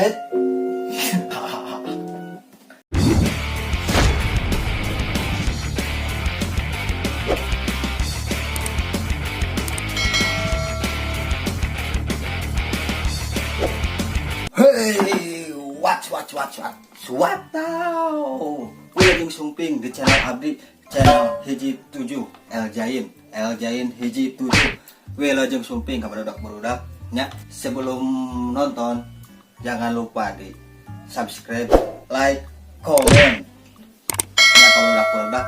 Eh. Hey, what now? Wilujeng sumping di channel abdi, channel hiji 7 El Jain hiji 7. Wilujeng sumping kepada budak-budak nya. Sebelum nonton jangan lupa di subscribe, like, komen. Ya kalau budak-budak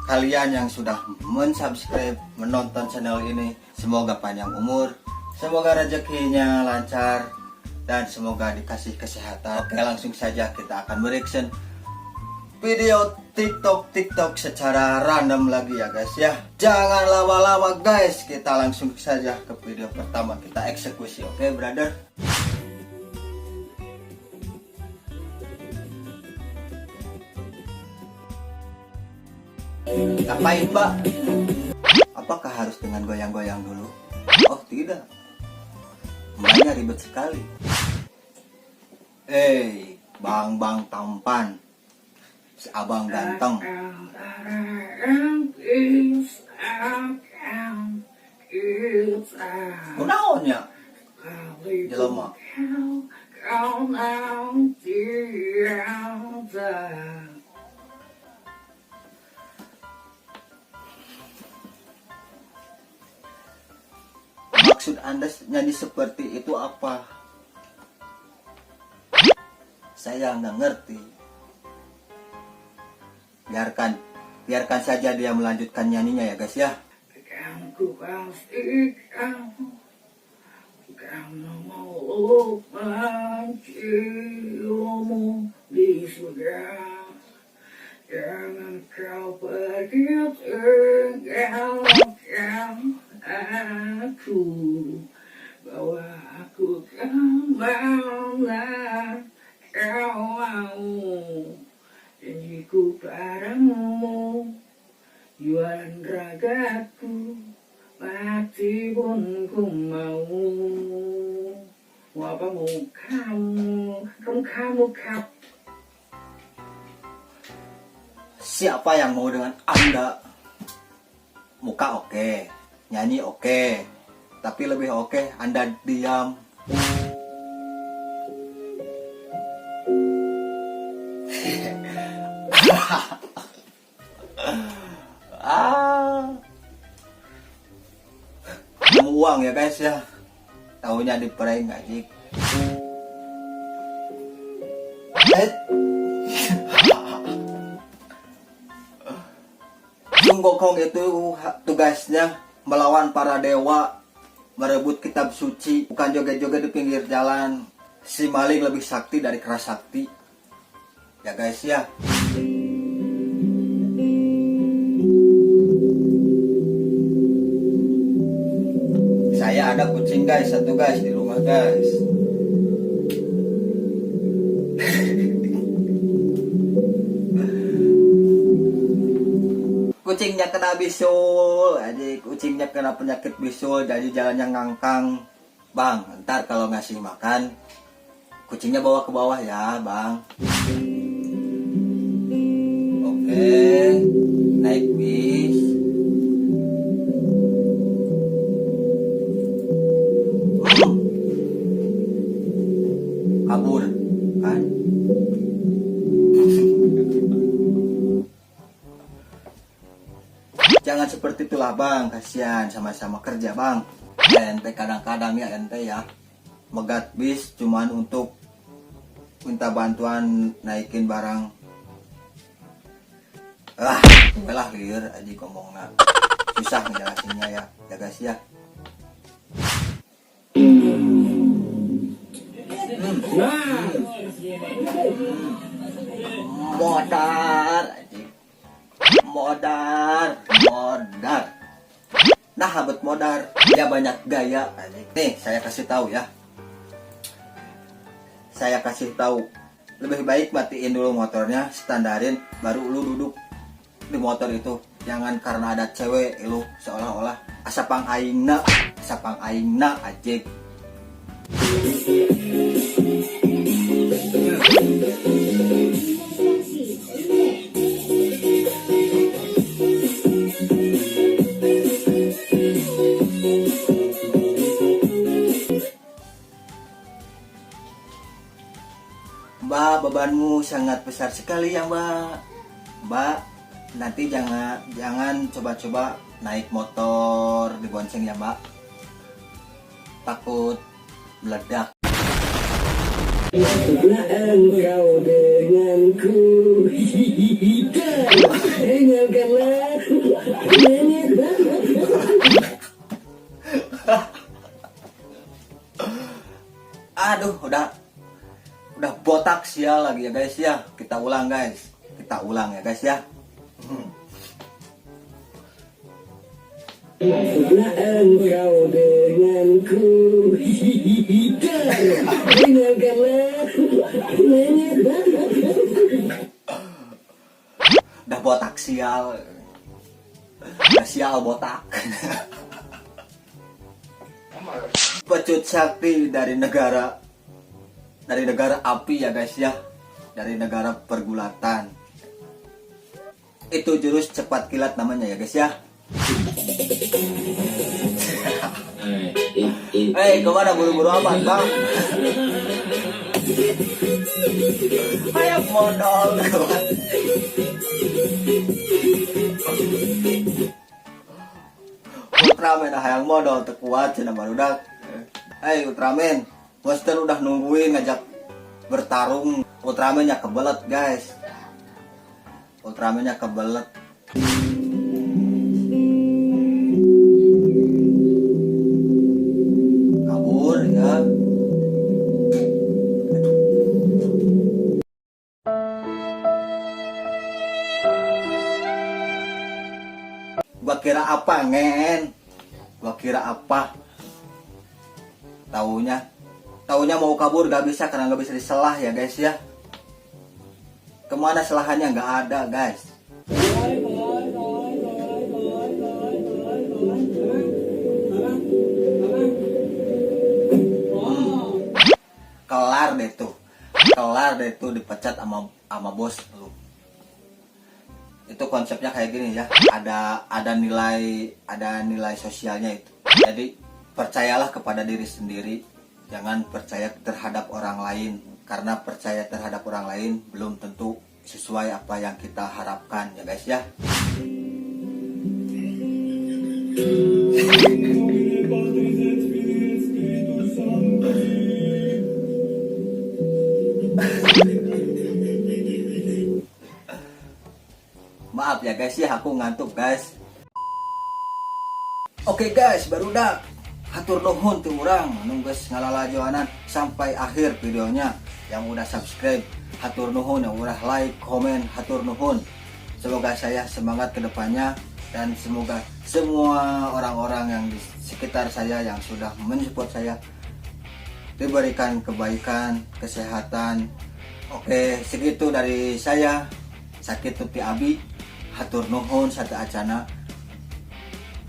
kalian yang sudah mensubscribe, menonton channel ini, semoga panjang umur, semoga rezekinya lancar, dan semoga dikasih kesehatan. Oke, langsung saja kita akan mereaction video TikTok secara random lagi ya guys ya. Jangan lama-lama guys, kita langsung saja ke video pertama, kita eksekusi. Oke brother. Ngapain mbak? Apakah harus dengan goyang-goyang dulu? Oh tidak, mbaknya ribet sekali. Bang tampan, si abang ganteng. Kunaonnya? Jelema. Maksud Anda nyanyi seperti itu apa? Saya nggak ngerti. Biarkan saja dia melanjutkan nyanyinya ya guys ya. Ku pastikan kamu mau menciummu di surga. Jangan kau pergi tinggalkan aku, bawa aku kemana kau mau. Janjiku padamu, jualan ragaku, mati pun ku mau. Mau apa mau kamu. Siapa yang mau dengan Anda? Muka oke, nyanyi oke, tapi lebih oke Anda diam. Mau uang ya guys ya, tahunya di prank aja. Sun Gokong itu tugasnya melawan para dewa, merebut kitab suci, bukan joget-joget di pinggir jalan. Si maling lebih sakti dari keras sakti ya guys ya. Saya ada kucing guys, satu guys di rumah guys. Kucingnya kena bisul, jadi kucingnya kena penyakit bisul, jadi jalannya ngangkang. Bang, ntar kalau ngasih makan, kucingnya bawa ke bawah ya bang. Oke, naik bis. Kabur kan? Jangan seperti itulah bang, kasihan, sama-sama kerja bang. Ente kadang-kadang ya ente ya megat bis cuman untuk minta bantuan naikin barang. Belah liur aja ngomongnya, susah ngejelasinnya ya guys ya. Modar. Nah, habet modar, dia banyak gaya. Nih, saya kasih tahu ya. Lebih baik matiin dulu motornya, standarin, baru lu duduk di motor itu. Jangan karena ada cewek lu seolah-olah asapang aingna aja. Mbak, bebanmu sangat besar sekali ya Mbak. Mbak, nanti jangan coba-coba naik motor dibonceng ya Mbak. Takut meledak. Lah engkau denganku, dengarkanlah. Aduh, udah botak sial lagi ya guys ya. Kita ulang guys. Kita ulang ya guys ya. Lah engkau denganku, dengarkanlah. Udah botak sial. Udah sial botak. Pecut sakti dari negara api ya guys ya, dari negara pergulatan. Itu jurus cepat kilat namanya ya guys ya. Hei, kemana buru-buru amat bang? Ayo modal. Ultraman hayang modal terkuat cina barudak. Hei Ultraman, Monster udah nungguin ngajak bertarung. Ultraman-nya kebelet guys. Ultraman-nya kebelet. Kabur ya. Gua kira apa ngen? Gua kira apa? Taunya mau kabur gak bisa karena gak bisa diselah ya guys ya. Kemana selahannya gak ada guys. Kelar deh tuh dipecat sama bos lu. Itu konsepnya kayak gini ya. Ada nilai sosialnya itu. Jadi percayalah kepada diri sendiri. Jangan percaya terhadap orang lain, karena percaya terhadap orang lain belum tentu sesuai apa yang kita harapkan ya guys ya. Maaf ya guys ya, aku ngantuk guys. Oke guys, baru dah. Hatur nuhun ti urang nunggus ngalalajoanan sampai akhir videonya. Yang udah subscribe, hatur nuhun. Yang udah like, komen, hatur nuhun. Semoga saya semangat ke depannya, dan semoga semua orang-orang yang di sekitar saya yang sudah mensupport saya diberikan kebaikan, kesehatan. Oke, segitu dari saya. Sakit tuti abi, hatur nuhun satu acana.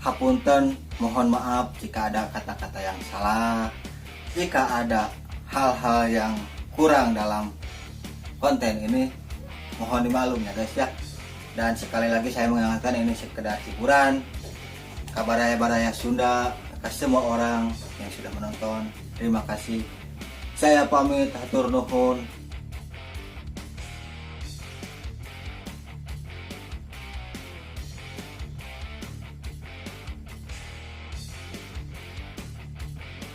Hapunten, mohon maaf jika ada kata-kata yang salah, jika ada hal-hal yang kurang dalam konten ini, mohon dimaklum ya guys ya. Dan sekali lagi saya mengingatkan, ini sekedar hiburan, kabaraya-baraya Sunda ke semua orang yang sudah menonton. Terima kasih. Saya pamit, hatur nuhun.